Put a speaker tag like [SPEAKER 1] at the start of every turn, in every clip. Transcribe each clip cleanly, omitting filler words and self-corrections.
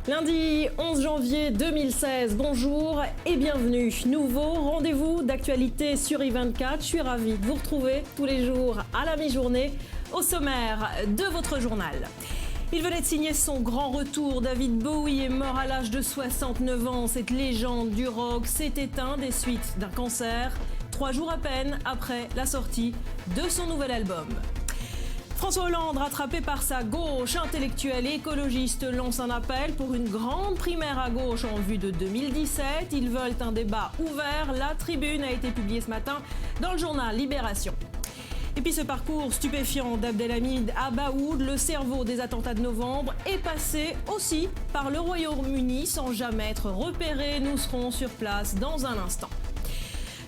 [SPEAKER 1] Lundi 11 janvier 2016, bonjour et bienvenue. Nouveau rendez-vous d'actualité sur i24. Je suis ravie de vous retrouver tous les jours à la mi-journée au sommaire de votre journal. Il venait de signer son grand retour. David Bowie est mort à l'âge de 69 ans. Cette légende du rock s'est éteinte des suites d'un cancer, 3 jours à peine après la sortie de son nouvel album. François Hollande, rattrapé par sa gauche, intellectuelle et écologiste, lance un appel pour une grande primaire à gauche en vue de 2017. Ils veulent un débat ouvert. La tribune a été publiée ce matin dans le journal Libération. Et puis ce parcours stupéfiant d'Abdelhamid Abaoud, le cerveau des attentats de novembre, est passé aussi par le Royaume-Uni sans jamais être repéré. Nous serons sur place dans un instant.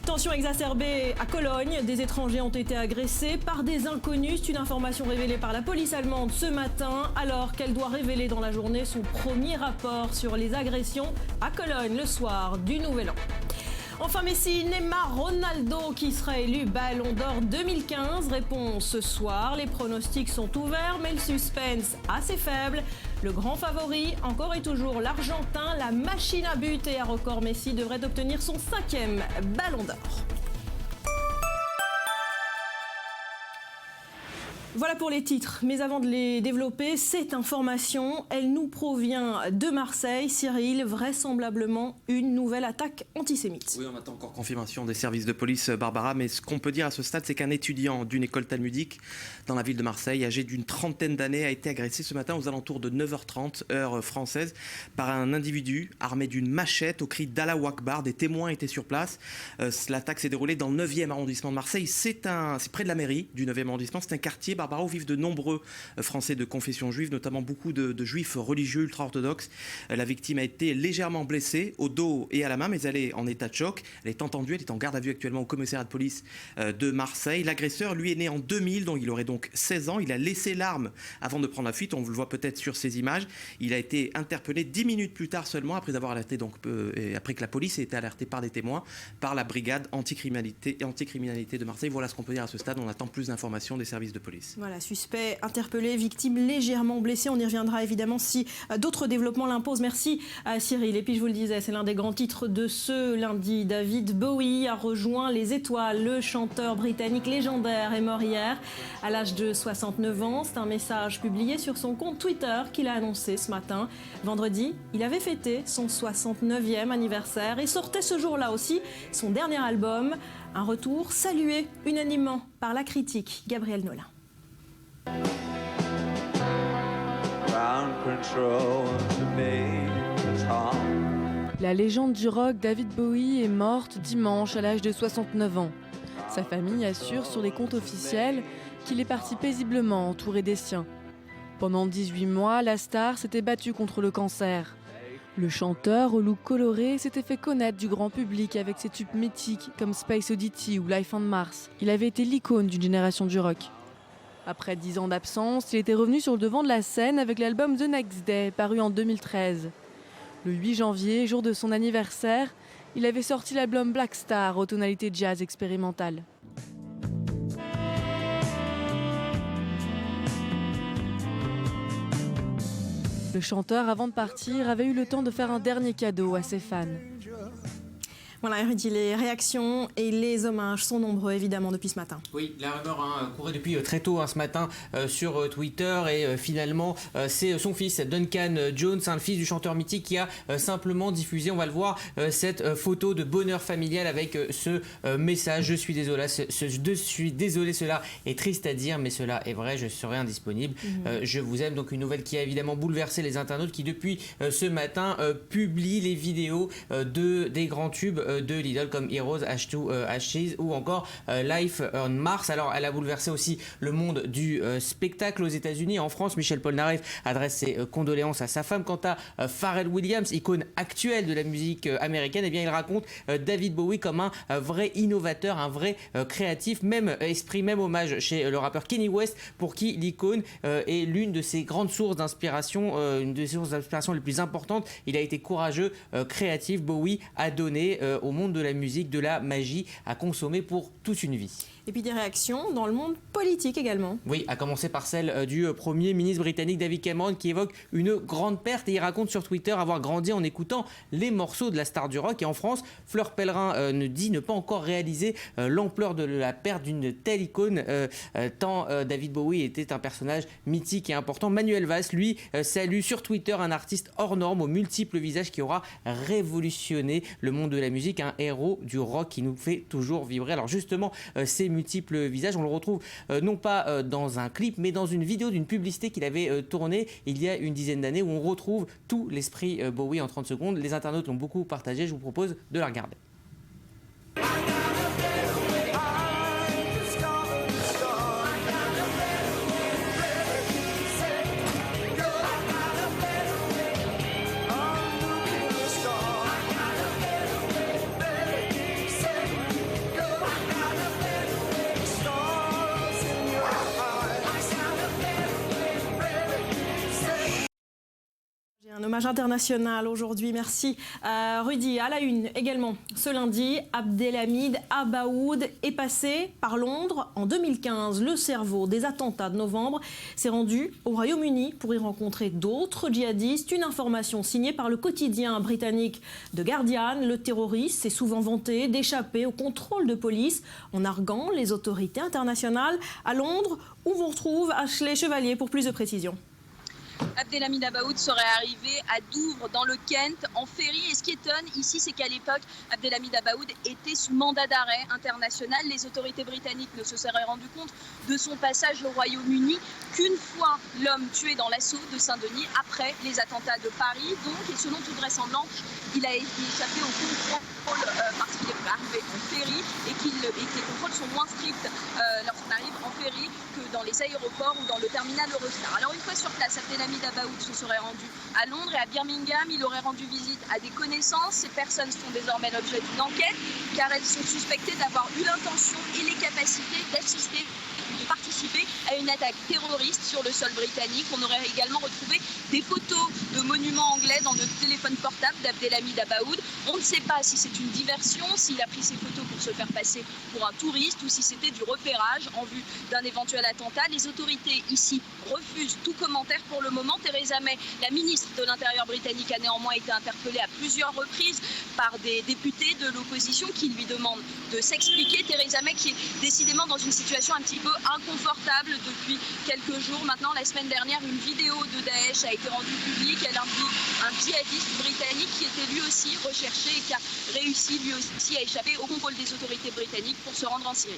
[SPEAKER 1] Tension exacerbée à Cologne, des étrangers ont été agressés par des inconnus. C'est une information révélée par la police allemande ce matin, alors qu'elle doit révéler dans la journée son premier rapport sur les agressions à Cologne le soir du Nouvel An. Enfin Messi, Neymar, Ronaldo qui sera élu Ballon d'Or 2015. Réponse ce soir, les pronostics sont ouverts mais le suspense assez faible. Le grand favori, encore et toujours l'Argentin, la machine à but et à record Messi devrait obtenir son 5e Ballon d'Or. Voilà pour les titres, mais avant de les développer, cette information, elle nous provient de Marseille. Cyril, vraisemblablement une nouvelle attaque antisémite.
[SPEAKER 2] Oui, on attend encore confirmation des services de police, Barbara, mais ce qu'on peut dire à ce stade, c'est qu'un étudiant d'une école talmudique dans la ville de Marseille, âgé d'une trentaine d'années, a été agressé ce matin aux alentours de 9h30, heure française, par un individu armé d'une machette au cri d'Allahu Akbar. Des témoins étaient sur place. L'attaque s'est déroulée dans le 9e arrondissement de Marseille. C'est près de la mairie du 9e arrondissement, c'est un quartier, Barbara, où vivent de nombreux Français de confession juive, notamment beaucoup de juifs religieux ultra-orthodoxes. La victime a été légèrement blessée au dos et à la main, mais elle est en état de choc. Elle est entendue, elle est en garde à vue actuellement au commissariat de police de Marseille. L'agresseur, lui, est né en 2000, donc il aurait donc 16 ans. Il a laissé l'arme avant de prendre la fuite. On le voit peut-être sur ces images. Il a été interpellé 10 minutes plus tard seulement, après avoir alerté, après que la police ait été alertée par des témoins, par la brigade anticriminalité de Marseille. Voilà ce qu'on peut dire à ce stade. On attend plus d'informations des services de police.
[SPEAKER 1] Voilà, suspect interpellé, victime légèrement blessée. On y reviendra évidemment si d'autres développements l'imposent. Merci à Cyril. Et puis je vous le disais, c'est l'un des grands titres de ce lundi. David Bowie a rejoint les étoiles. Le chanteur britannique légendaire est mort hier à l'âge de 69 ans. C'est un message publié sur son compte Twitter qu'il a annoncé ce matin. Vendredi, il avait fêté son 69e anniversaire et sortait ce jour-là aussi son dernier album. Un retour salué unanimement par la critique. Gabriel Nolin.
[SPEAKER 3] La légende du rock David Bowie est morte dimanche à l'âge de 69 ans. Sa famille assure sur les comptes officiels qu'il est parti paisiblement entouré des siens. Pendant 18 mois, la star s'était battue contre le cancer. Le chanteur au look coloré s'était fait connaître du grand public avec ses tubes mythiques comme Space Oddity ou Life on Mars. Il avait été l'icône d'une génération du rock. Après 10 ans d'absence, il était revenu sur le devant de la scène avec l'album The Next Day, paru en 2013. Le 8 janvier, jour de son anniversaire, il avait sorti l'album Black Star aux tonalités jazz expérimentales. Le chanteur, avant de partir, avait eu le temps de faire un dernier cadeau à ses fans.
[SPEAKER 1] Voilà, les réactions et les hommages sont nombreux évidemment depuis ce matin.
[SPEAKER 4] Oui, la rumeur courait depuis très tôt ce matin sur Twitter et finalement c'est son fils Duncan Jones, le fils du chanteur mythique qui a simplement diffusé, on va le voir, cette photo de bonheur familial avec ce message. Je suis désolé, cela est triste à dire mais cela est vrai, je serai indisponible. Je vous aime. Donc une nouvelle qui a évidemment bouleversé les internautes qui depuis ce matin publient les vidéos des grands tubes de l'idole comme Heroes, H2, Ashes ou encore Life on Mars. Alors elle a bouleversé aussi le monde du spectacle aux États-Unis. En France, Michel Polnareff adresse ses condoléances à sa femme. Quant à Pharrell Williams, icône actuelle de la musique américaine, eh bien il raconte David Bowie comme un vrai innovateur, un vrai créatif, même esprit, même hommage chez le rappeur Kanye West, pour qui l'icône est l'une de ses grandes sources d'inspiration, une des sources d'inspiration les plus importantes. Il a été courageux, créatif. Bowie a donné au monde de la musique de la magie à consommer pour toute une vie.
[SPEAKER 1] Et puis des réactions dans le monde politique également.
[SPEAKER 4] Oui, à commencer par celle du Premier ministre britannique David Cameron qui évoque une grande perte et il raconte sur Twitter avoir grandi en écoutant les morceaux de la star du rock. Et en France, Fleur Pellerin dit ne pas encore réaliser l'ampleur de la perte d'une telle icône tant David Bowie était un personnage mythique et important. Manuel Valls, lui, salue sur Twitter un artiste hors norme aux multiples visages qui aura révolutionné le monde de la musique, un héros du rock qui nous fait toujours vibrer. Alors justement, ces multiples visages, on le retrouve non pas dans un clip, mais dans une vidéo d'une publicité qu'il avait tournée il y a une dizaine d'années où on retrouve tout l'esprit Bowie en 30 secondes. Les internautes l'ont beaucoup partagé, je vous propose de la regarder.
[SPEAKER 1] Un hommage international aujourd'hui, merci. Rudy, à la une également, ce lundi, Abdelhamid Abaoud est passé par Londres en 2015. Le cerveau des attentats de novembre s'est rendu au Royaume-Uni pour y rencontrer d'autres djihadistes. Une information signée par le quotidien britannique The Guardian. Le terroriste s'est souvent vanté d'échapper au contrôle de police en narguant les autorités internationales. À Londres, où on retrouve Ashley Chevalier pour plus de précisions.
[SPEAKER 5] Abdelhamid Abaoud serait arrivé à Douvres dans le Kent en ferry et ce qui étonne ici c'est qu'à l'époque Abdelhamid Abaoud était sous mandat d'arrêt international. Les autorités britanniques ne se seraient rendu compte de son passage au Royaume-Uni qu'une fois l'homme tué dans l'assaut de Saint-Denis après les attentats de Paris. Donc, et selon toute vraisemblance, il a échappé au contrôle parce qu'il est arrivé en ferry et que les contrôles sont moins stricts lorsqu'on arrive en ferry que dans les aéroports ou dans le terminal Eurostar. Alors une fois sur place, Abdelhamid Abaoud se serait rendu à Londres et à Birmingham. Il aurait rendu visite à des connaissances. Ces personnes sont désormais l'objet d'une enquête car elles sont suspectées d'avoir eu l'intention et les capacités d'assister, de participer à une attaque terroriste sur le sol britannique. On aurait également retrouvé des photos de monuments anglais dans le téléphone portable d'Abdelhamid Abaoud. On ne sait pas si c'est une diversion, s'il a pris ces photos pour se faire passer pour un touriste ou si c'était du repérage en vue d'un éventuel attentat. Les autorités ici refusent tout commentaire pour le moment. Theresa May, la ministre de l'Intérieur britannique, a néanmoins été interpellée à plusieurs reprises par des députés de l'opposition qui lui demandent de s'expliquer. Theresa May qui est décidément dans une situation un petit peu inconfortable depuis quelques jours. Maintenant, la semaine dernière, une vidéo de Daesh a été rendue publique. Elle implique un djihadiste britannique qui était lui aussi recherché et qui a réussi lui aussi à échapper au contrôle des autorités britanniques pour se rendre en Syrie.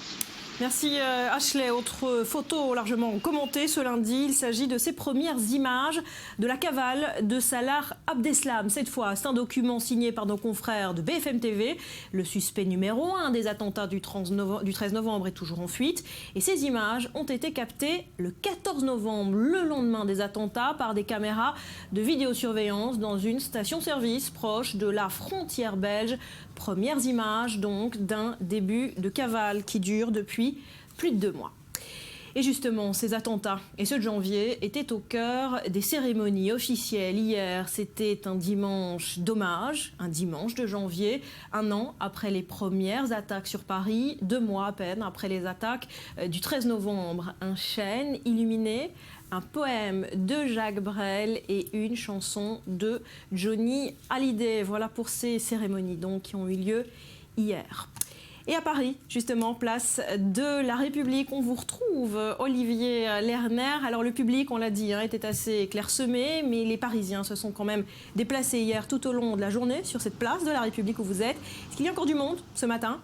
[SPEAKER 1] Merci Ashley. Autre photo largement commentée ce lundi, il s'agit de ces premières images de la cavale de Salah Abdeslam. Cette fois, c'est un document signé par nos confrères de BFM TV. Le suspect numéro 1 des attentats du 13 novembre est toujours en fuite. Et ces images ont été captées le 14 novembre, le lendemain des attentats, par des caméras de vidéosurveillance dans une station-service proche de la frontière belge. Premières images donc d'un début de cavale qui dure depuis plus de 2 mois. Et justement, ces attentats et ceux de janvier étaient au cœur des cérémonies officielles. Hier, c'était un dimanche d'hommage, un dimanche de janvier, 1 an après les premières attaques sur Paris, 2 mois à peine après les attaques du 13 novembre. Un chêne illuminé, un poème de Jacques Brel et une chanson de Johnny Hallyday. Voilà pour ces cérémonies donc, qui ont eu lieu hier. Et à Paris, justement, place de la République, on vous retrouve Olivier Lerner. Alors le public, on l'a dit, était assez clairsemé, mais les Parisiens se sont quand même déplacés hier tout au long de la journée sur cette place de la République où vous êtes. Est-ce qu'il y a encore du monde ce matin ?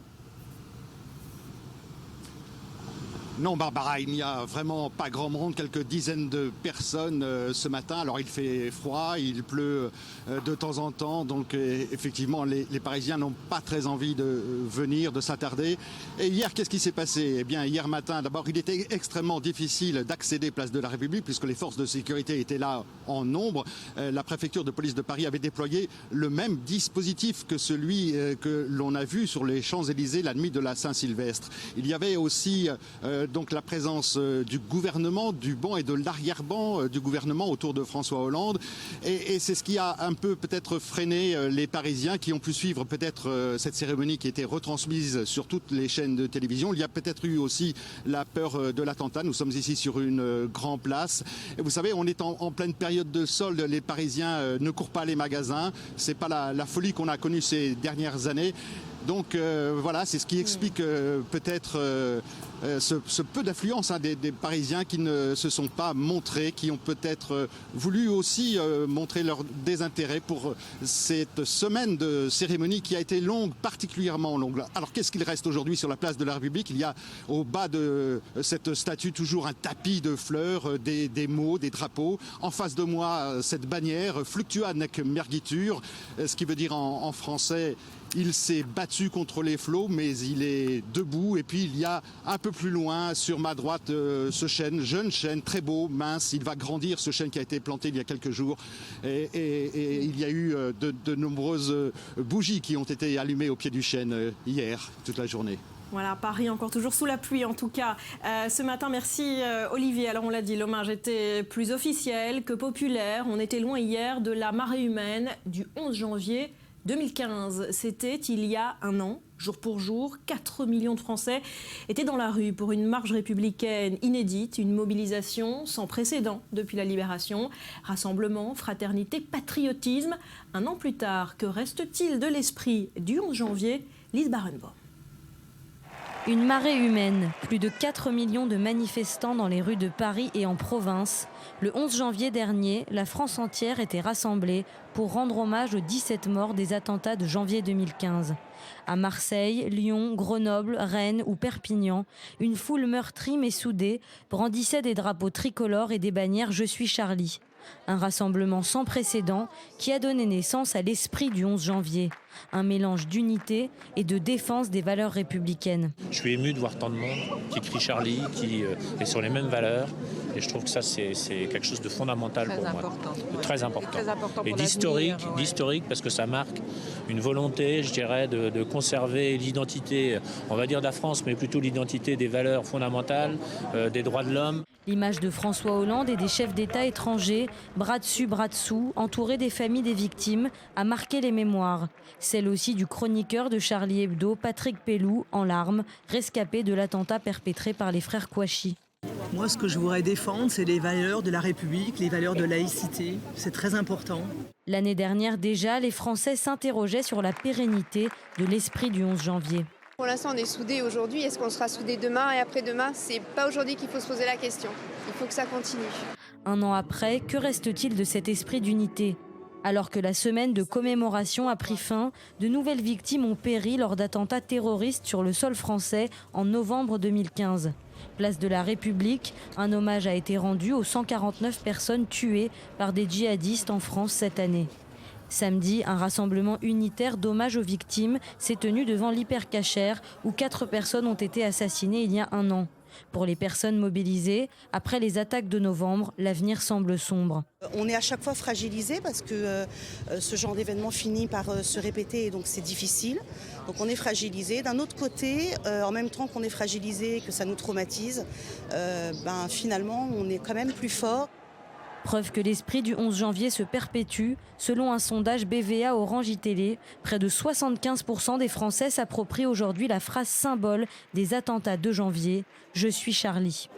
[SPEAKER 6] Non, Barbara, il n'y a vraiment pas grand monde, quelques dizaines de personnes ce matin. Alors il fait froid, il pleut de temps en temps, donc effectivement les Parisiens n'ont pas très envie de venir, de s'attarder. Et hier, qu'est-ce qui s'est passé ? Eh bien, hier matin, d'abord, il était extrêmement difficile d'accéder place de la République puisque les forces de sécurité étaient là en nombre. La préfecture de police de Paris avait déployé le même dispositif que celui que l'on a vu sur les Champs-Élysées la nuit de la Saint-Sylvestre. Il y avait aussi donc la présence du gouvernement, du banc et de l'arrière-banc du gouvernement autour de François Hollande. Et c'est ce qui a un peu peut-être freiné les Parisiens qui ont pu suivre peut-être cette cérémonie qui était retransmise sur toutes les chaînes de télévision. Il y a peut-être eu aussi la peur de l'attentat. Nous sommes ici sur une grande place. Et vous savez, on est en pleine période de solde. Les Parisiens ne courent pas les magasins. C'est pas la folie qu'on a connue ces dernières années. Donc voilà, c'est ce qui explique peut-être ce peu d'affluence des Parisiens qui ne se sont pas montrés, qui ont peut-être voulu aussi montrer leur désintérêt pour cette semaine de cérémonie qui a été longue, particulièrement longue. Alors qu'est-ce qu'il reste aujourd'hui sur la place de la République? Il y a au bas de cette statue toujours un tapis de fleurs, des mots, des drapeaux. En face de moi, cette bannière, Fluctuat mergitur, ce qui veut dire en français... Il s'est battu contre les flots, mais il est debout. Et puis il y a un peu plus loin, sur ma droite, ce chêne, jeune chêne, très beau, mince. Il va grandir, ce chêne qui a été planté il y a quelques jours. Et il y a eu de nombreuses bougies qui ont été allumées au pied du chêne hier, toute la journée.
[SPEAKER 1] Voilà, Paris encore toujours sous la pluie en tout cas. Ce matin, merci Olivier. Alors on l'a dit, l'hommage était plus officiel que populaire. On était loin hier de la marée humaine du 11 janvier 2015, c'était il y a un an, jour pour jour, 4 millions de Français étaient dans la rue pour une marche républicaine inédite, une mobilisation sans précédent depuis la Libération. Rassemblement, fraternité, patriotisme. Un an plus tard, que reste-t-il de l'esprit du 11 janvier? Lise Barenbaum.
[SPEAKER 7] Une marée humaine, plus de 4 millions de manifestants dans les rues de Paris et en province. Le 11 janvier dernier, la France entière était rassemblée pour rendre hommage aux 17 morts des attentats de janvier 2015. À Marseille, Lyon, Grenoble, Rennes ou Perpignan, une foule meurtrie mais soudée brandissait des drapeaux tricolores et des bannières « Je suis Charlie ». Un rassemblement sans précédent qui a donné naissance à l'esprit du 11 janvier. Un mélange d'unité et de défense des valeurs républicaines.
[SPEAKER 8] Je suis ému de voir tant de monde qui crie Charlie, qui est sur les mêmes valeurs. Et je trouve que ça, c'est quelque chose de fondamental pour moi. Très important. Et d'historique parce que ça marque une volonté, je dirais, de conserver l'identité, on va dire de la France, mais plutôt l'identité des valeurs fondamentales, des droits de l'homme.
[SPEAKER 7] L'image de François Hollande et des chefs d'État étrangers, bras dessus, bras dessous, entourés des familles des victimes, a marqué les mémoires. Celle aussi du chroniqueur de Charlie Hebdo, Patrick Pelloux, en larmes, rescapé de l'attentat perpétré par les frères Kouachi.
[SPEAKER 9] Moi, ce que je voudrais défendre, c'est les valeurs de la République, les valeurs de laïcité. C'est très important.
[SPEAKER 7] L'année dernière déjà, les Français s'interrogeaient sur la pérennité de l'esprit du 11 janvier.
[SPEAKER 10] Pour l'instant, on est soudés aujourd'hui. Est-ce qu'on sera soudés demain et après-demain? C'est pas aujourd'hui qu'il faut se poser la question. Il faut que ça continue.
[SPEAKER 7] Un an après, que reste-t-il de cet esprit d'unité ? Alors que la semaine de commémoration a pris fin, de nouvelles victimes ont péri lors d'attentats terroristes sur le sol français en novembre 2015. Place de la République, un hommage a été rendu aux 149 personnes tuées par des djihadistes en France cette année. Samedi, un rassemblement unitaire d'hommage aux victimes s'est tenu devant l'Hypercacher où 4 personnes ont été assassinées il y a un an. Pour les personnes mobilisées, après les attaques de novembre, l'avenir semble sombre.
[SPEAKER 11] On est à chaque fois fragilisé parce que ce genre d'événement finit par se répéter et donc c'est difficile. Donc on est fragilisé. D'un autre côté, en même temps qu'on est fragilisé et que ça nous traumatise, finalement on est quand même plus fort.
[SPEAKER 7] Preuve que l'esprit du 11 janvier se perpétue. Selon un sondage BVA Orange iTélé, près de 75% des Français s'approprient aujourd'hui la phrase symbole des attentats de janvier « Je suis Charlie ».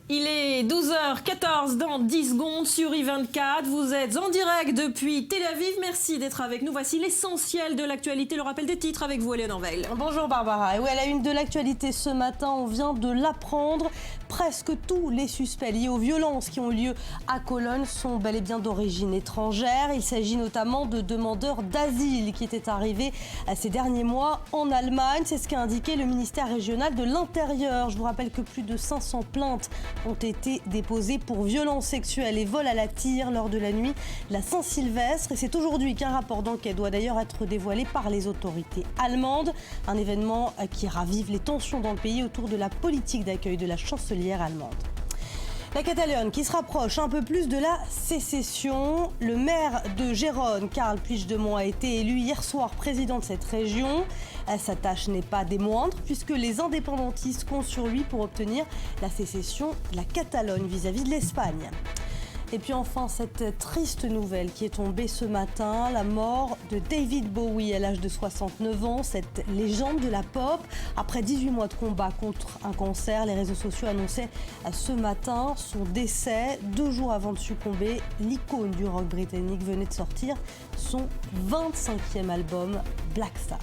[SPEAKER 1] Il est 12h14 dans 10 secondes sur I24. Vous êtes en direct depuis Tel Aviv. Merci d'être avec nous. Voici l'essentiel de l'actualité. Le rappel des titres avec vous, Eleonore Veil.
[SPEAKER 12] Bonjour Barbara. Et oui, à la une de l'actualité ce matin, on vient de l'apprendre. Presque tous les suspects liés aux violences qui ont lieu à Cologne sont bel et bien d'origine étrangère. Il s'agit notamment de demandeurs d'asile qui étaient arrivés ces derniers mois en Allemagne. C'est ce qu'a indiqué le ministère régional de l'Intérieur. Je vous rappelle que plus de 500 plaintes ont été déposées pour violences sexuelles et vols à la tire lors de la nuit de la Saint-Sylvestre. Et c'est aujourd'hui qu'un rapport d'enquête doit d'ailleurs être dévoilé par les autorités allemandes. Un événement qui ravive les tensions dans le pays autour de la politique d'accueil de la chancelière allemande. La Catalogne qui se rapproche un peu plus de la sécession. Le maire de Gérone, Carles Puigdemont, a été élu hier soir président de cette région. Sa tâche n'est pas des moindres puisque les indépendantistes comptent sur lui pour obtenir la sécession de la Catalogne vis-à-vis de l'Espagne. Et puis enfin, cette triste nouvelle qui est tombée ce matin, la mort de David Bowie à l'âge de 69 ans, cette légende de la pop. Après 18 mois de combat contre un cancer, les réseaux sociaux annonçaient ce matin son décès. 2 jours avant de succomber, l'icône du rock britannique venait de sortir son 25e album, Black Star.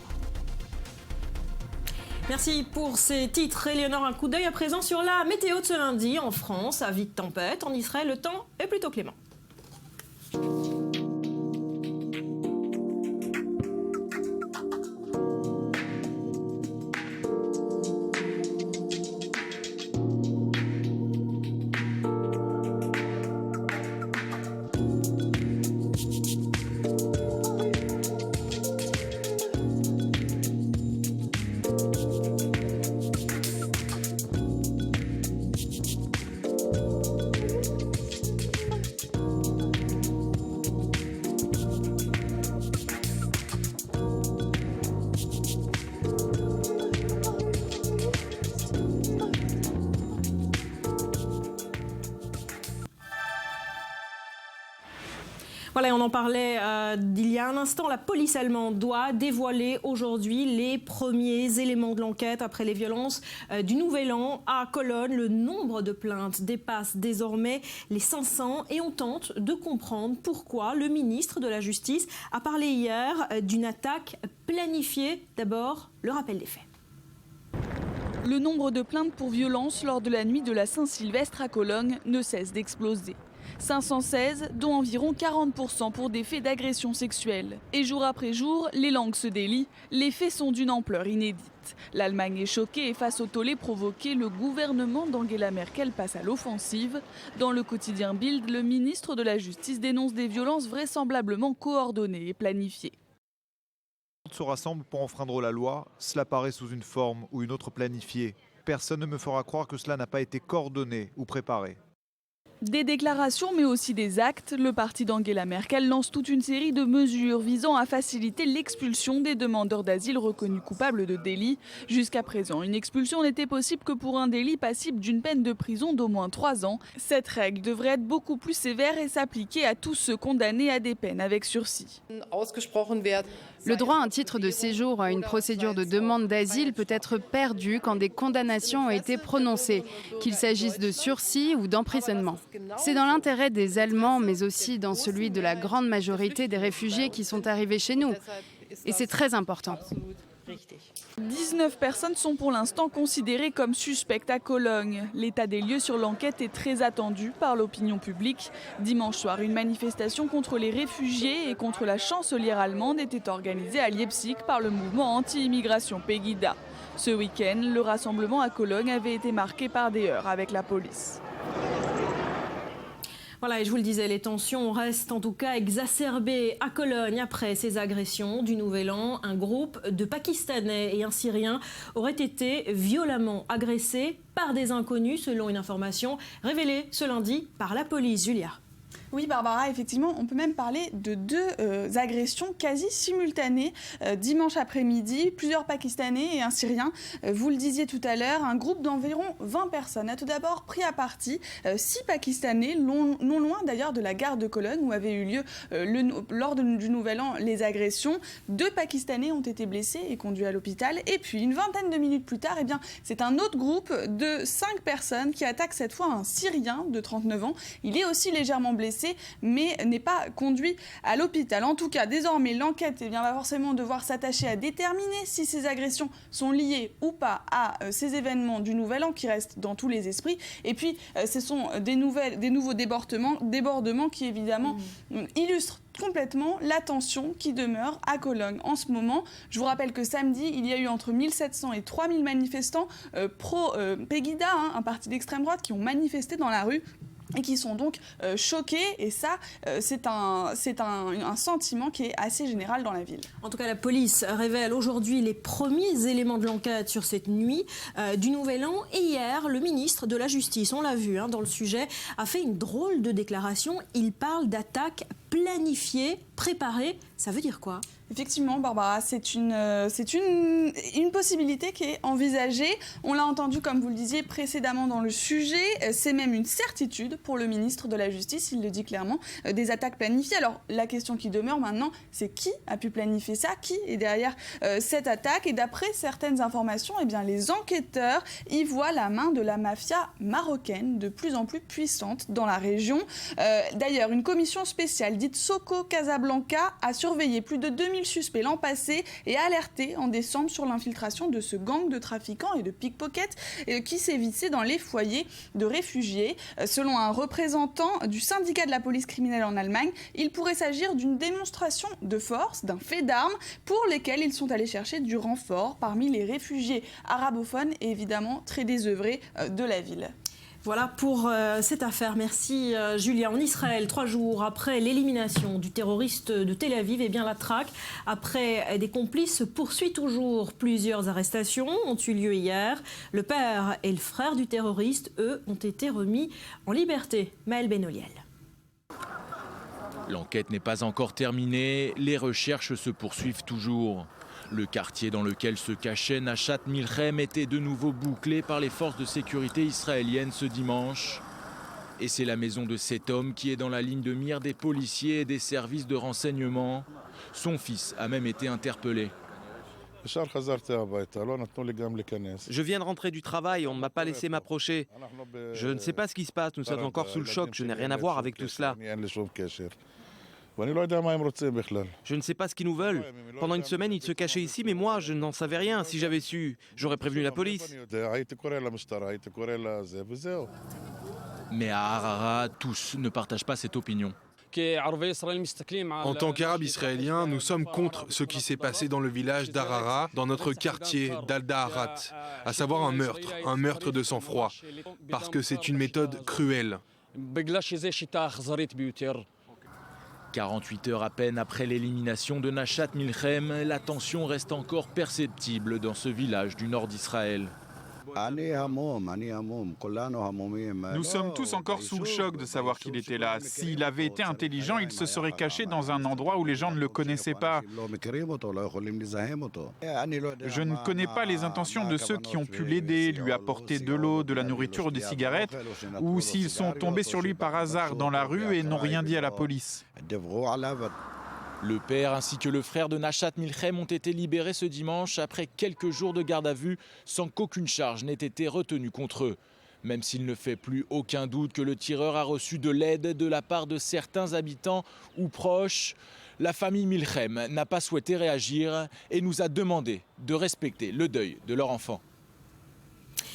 [SPEAKER 1] Merci pour ces titres, Éléonore. Un coup d'œil à présent sur la météo de ce lundi. En France, avis de tempête. En Israël, le temps est plutôt clément. Voilà, on en parlait il y a un instant. La police allemande doit dévoiler aujourd'hui les premiers éléments de l'enquête après les violences du Nouvel An à Cologne. Le nombre de plaintes dépasse désormais les 500 et on tente de comprendre pourquoi le ministre de la Justice a parlé hier d'une attaque planifiée. D'abord, le rappel des faits.
[SPEAKER 13] Le nombre de plaintes pour violence lors de la nuit de la Saint-Sylvestre à Cologne ne cesse d'exploser. 516, dont environ 40% pour des faits d'agression sexuelle. Et jour après jour, les langues se délient, les faits sont d'une ampleur inédite. L'Allemagne est choquée et face au tollé provoqué, le gouvernement d'Angela Merkel passe à l'offensive. Dans le quotidien Bild, le ministre de la Justice dénonce des violences vraisemblablement coordonnées et planifiées.
[SPEAKER 14] Se rassemblent pour enfreindre la loi, cela paraît sous une forme ou une autre planifiée. Personne ne me fera croire que cela n'a pas été coordonné ou préparé.
[SPEAKER 13] Des déclarations mais aussi des actes, le parti d'Angela Merkel lance toute une série de mesures visant à faciliter l'expulsion des demandeurs d'asile reconnus coupables de délits. Jusqu'à présent, une expulsion n'était possible que pour un délit passible d'une peine de prison d'au moins 3 ans. Cette règle devrait être beaucoup plus sévère et s'appliquer à tous ceux condamnés à des peines avec sursis.
[SPEAKER 15] Le droit à un titre de séjour ou à une procédure de demande d'asile peut être perdu quand des condamnations ont été prononcées, qu'il s'agisse de sursis ou d'emprisonnement. C'est dans l'intérêt des Allemands, mais aussi dans celui de la grande majorité des réfugiés qui sont arrivés chez nous. Et c'est très important.
[SPEAKER 13] 19 personnes sont pour l'instant considérées comme suspectes à Cologne. L'état des lieux sur l'enquête est très attendu par l'opinion publique. Dimanche soir, une manifestation contre les réfugiés et contre la chancelière allemande était organisée à Leipzig par le mouvement anti-immigration Pegida. Ce week-end, le rassemblement à Cologne avait été marqué par des heurts avec la police.
[SPEAKER 1] Voilà, et je vous le disais, les tensions restent en tout cas exacerbées à Cologne après ces agressions du Nouvel An. Un groupe de Pakistanais et un Syrien auraient été violemment agressés par des inconnus, selon une information révélée ce lundi par la police. Julia.
[SPEAKER 16] Oui, Barbara, effectivement, on peut même parler de 2 agressions quasi simultanées. Dimanche après-midi, plusieurs Pakistanais et un Syrien, vous le disiez tout à l'heure, un groupe d'environ 20 personnes a tout d'abord pris à partie 6 Pakistanais, non loin d'ailleurs de la gare de Cologne où avaient eu lieu lors du Nouvel An les agressions. 2 Pakistanais ont été blessés et conduits à l'hôpital. Et puis, une vingtaine de minutes plus tard, c'est un autre groupe de 5 personnes qui attaque cette fois un Syrien de 39 ans. Il est aussi légèrement blessé, mais n'est pas conduit à l'hôpital. En tout cas, désormais, l'enquête va forcément devoir s'attacher à déterminer si ces agressions sont liées ou pas à ces événements du Nouvel An qui restent dans tous les esprits. Et puis, ce sont des nouveaux débordements qui, évidemment, illustrent complètement la tension qui demeure à Cologne en ce moment. Je vous rappelle que samedi, il y a eu entre 1700 et 3000 manifestants pro-Pegida, un parti d'extrême droite, qui ont manifesté dans la rue et qui sont donc choqués, et ça, c'est un sentiment qui est assez général dans la ville.
[SPEAKER 1] En tout cas, la police révèle aujourd'hui les premiers éléments de l'enquête sur cette nuit du Nouvel An. Et hier, le ministre de la Justice, on l'a vu dans le sujet, a fait une drôle de déclaration. Il parle d'attaque planifiée, préparée. Ça veut dire quoi ?
[SPEAKER 16] Effectivement, Barbara, c'est une possibilité qui est envisagée. On l'a entendu, comme vous le disiez précédemment dans le sujet. C'est même une certitude pour le ministre de la Justice, il le dit clairement, des attaques planifiées. Alors, la question qui demeure maintenant, c'est qui a pu planifier ça ? Qui est derrière cette attaque ? Et d'après certaines informations, eh bien, les enquêteurs y voient la main de la mafia marocaine de plus en plus puissante dans la région. D'ailleurs, une commission spéciale dite Soko Casablanca a surveillé plus de 2000 suspects l'an passé et a alerté en décembre sur l'infiltration de ce gang de trafiquants et de pickpockets qui sévissait dans les foyers de réfugiés. Selon un représentant du syndicat de la police criminelle en Allemagne, il pourrait s'agir d'une démonstration de force, d'un fait d'armes pour lesquels ils sont allés chercher du renfort parmi les réfugiés arabophones et évidemment très désœuvrés de la ville.
[SPEAKER 1] Voilà pour cette affaire. Merci Julia. En Israël, 3 jours après l'élimination du terroriste de Tel Aviv, eh bien la traque après des complices se poursuit toujours. Plusieurs arrestations ont eu lieu hier. Le père et le frère du terroriste, eux, ont été remis en liberté. Maël Benoliel.
[SPEAKER 17] L'enquête n'est pas encore terminée. Les recherches se poursuivent toujours. Le quartier dans lequel se cachait Nachat Milchem était de nouveau bouclé par les forces de sécurité israéliennes ce dimanche. Et c'est la maison de cet homme qui est dans la ligne de mire des policiers et des services de renseignement. Son fils a même été interpellé.
[SPEAKER 2] Je viens de rentrer du travail, on ne m'a pas laissé m'approcher. Je ne sais pas ce qui se passe, nous sommes encore sous le choc, je n'ai rien à voir avec tout cela. Je ne sais pas ce qu'ils nous veulent. Pendant une semaine, ils se cachaient ici, mais moi, je n'en savais rien. Si j'avais su, j'aurais prévenu la police.
[SPEAKER 17] Mais à Harara, tous ne partagent pas cette opinion.
[SPEAKER 18] En tant qu'Arabes israéliens, nous sommes contre ce qui s'est passé dans le village d'Harara, dans notre quartier d'Al-Daharat, à savoir un meurtre de sang-froid, parce que c'est une méthode cruelle.
[SPEAKER 17] 48 heures à peine après l'élimination de Nachat Milchem, la tension reste encore perceptible dans ce village du nord d'Israël.
[SPEAKER 19] Nous sommes tous encore sous le choc de savoir qu'il était là. S'il avait été intelligent, il se serait caché dans un endroit où les gens ne le connaissaient pas. Je ne connais pas les intentions de ceux qui ont pu l'aider, lui apporter de l'eau, de la nourriture ou des cigarettes, ou s'ils sont tombés sur lui par hasard dans la rue et n'ont rien dit à la police.
[SPEAKER 17] Le père ainsi que le frère de Nachat Milchem ont été libérés ce dimanche après quelques jours de garde à vue sans qu'aucune charge n'ait été retenue contre eux. Même s'il ne fait plus aucun doute que le tireur a reçu de l'aide de la part de certains habitants ou proches, la famille Milchem n'a pas souhaité réagir et nous a demandé de respecter le deuil de leur enfant.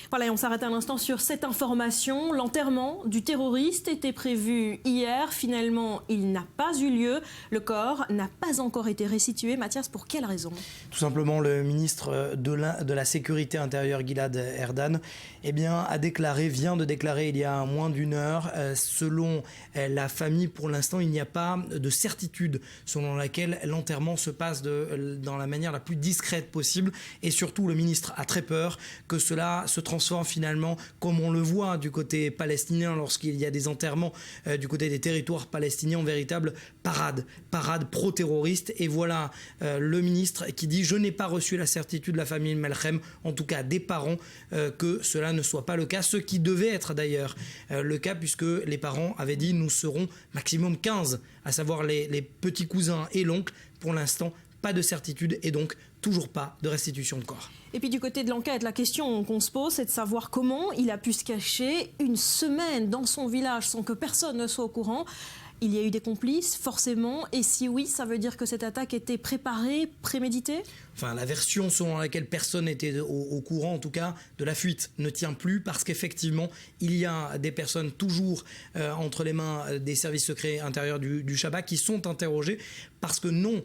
[SPEAKER 1] Voilà, et on s'arrête un instant sur cette information. L'enterrement du terroriste était prévu hier. Finalement, il n'a pas eu lieu. Le corps n'a pas encore été restitué. Mathias, pour quelle raison ?
[SPEAKER 20] Tout simplement, le ministre de la Sécurité intérieure, Gilad Erdan, vient de déclarer il y a moins d'une heure, selon la famille, pour l'instant, il n'y a pas de certitude selon laquelle l'enterrement se passe dans la manière la plus discrète possible. Et surtout, le ministre a très peur que cela se transforme finalement, comme on le voit du côté palestinien lorsqu'il y a des enterrements du côté des territoires palestiniens, en véritable parade pro-terroriste. Et voilà le ministre qui dit « Je n'ai pas reçu la certitude de la famille Milchem, en tout cas des parents, que cela ne soit pas le cas », ce qui devait être d'ailleurs le cas, puisque les parents avaient dit « Nous serons maximum 15 », à savoir les petits cousins et l'oncle. Pour l'instant, pas de certitude et donc toujours pas de restitution de corps.
[SPEAKER 1] Et puis du côté de l'enquête, la question qu'on se pose, c'est de savoir comment il a pu se cacher une semaine dans son village sans que personne ne soit au courant. Il y a eu des complices, forcément, et si oui, ça veut dire que cette attaque était préparée, préméditée ?
[SPEAKER 20] Enfin, la version selon laquelle personne n'était au courant, en tout cas, de la fuite ne tient plus, parce qu'effectivement, il y a des personnes toujours entre les mains des services secrets intérieurs du Shabak qui sont interrogées, parce que non,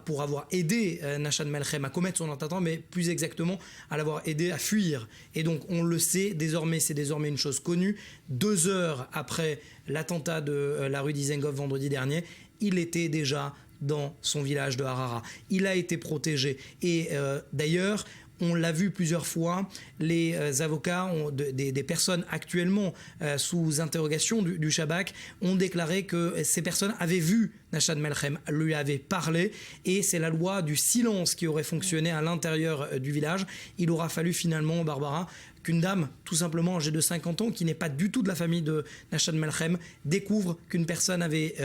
[SPEAKER 20] pour avoir aidé Nachad Melchem à commettre son attentat, mais plus exactement à l'avoir aidé à fuir. Et donc on le sait désormais, c'est désormais une chose connue. 2 heures après l'attentat de la rue Dizengoff vendredi dernier, il était déjà dans son village de Harara. Il a été protégé. Et d'ailleurs, on l'a vu plusieurs fois, les avocats des personnes actuellement sous interrogation du Shabak ont déclaré que ces personnes avaient vu Nachad Melchem, lui avait parlé, et c'est la loi du silence qui aurait fonctionné à l'intérieur du village. Il aura fallu finalement, Barbara, qu'une dame, tout simplement âgée de 50 ans, qui n'est pas du tout de la famille de Nachad Melchem, découvre qu'une personne avait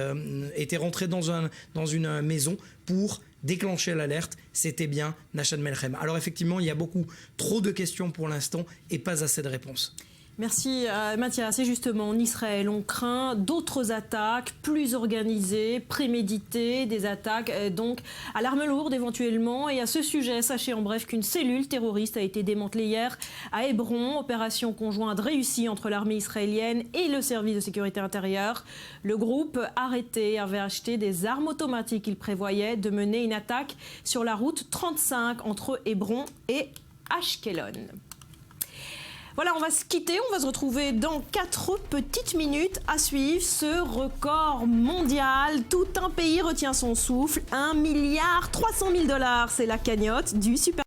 [SPEAKER 20] été rentrée dans une maison pour déclencher l'alerte. C'était bien Nachad Melchem. Alors effectivement, il y a beaucoup trop de questions pour l'instant et pas assez de réponses.
[SPEAKER 1] Merci Mathias. Et justement, en Israël, on craint d'autres attaques plus organisées, préméditées, des attaques donc à l'arme lourde éventuellement. Et à ce sujet, sachez en bref qu'une cellule terroriste a été démantelée hier à Hébron. Opération conjointe réussie entre l'armée israélienne et le service de sécurité intérieure. Le groupe arrêté avait acheté des armes automatiques. Il prévoyait de mener une attaque sur la route 35 entre Hébron et Ashkelon. Voilà, on va se quitter, on va se retrouver dans 4 petites minutes à suivre ce record mondial. Tout un pays retient son souffle, 1,3 milliard, c'est la cagnotte du Super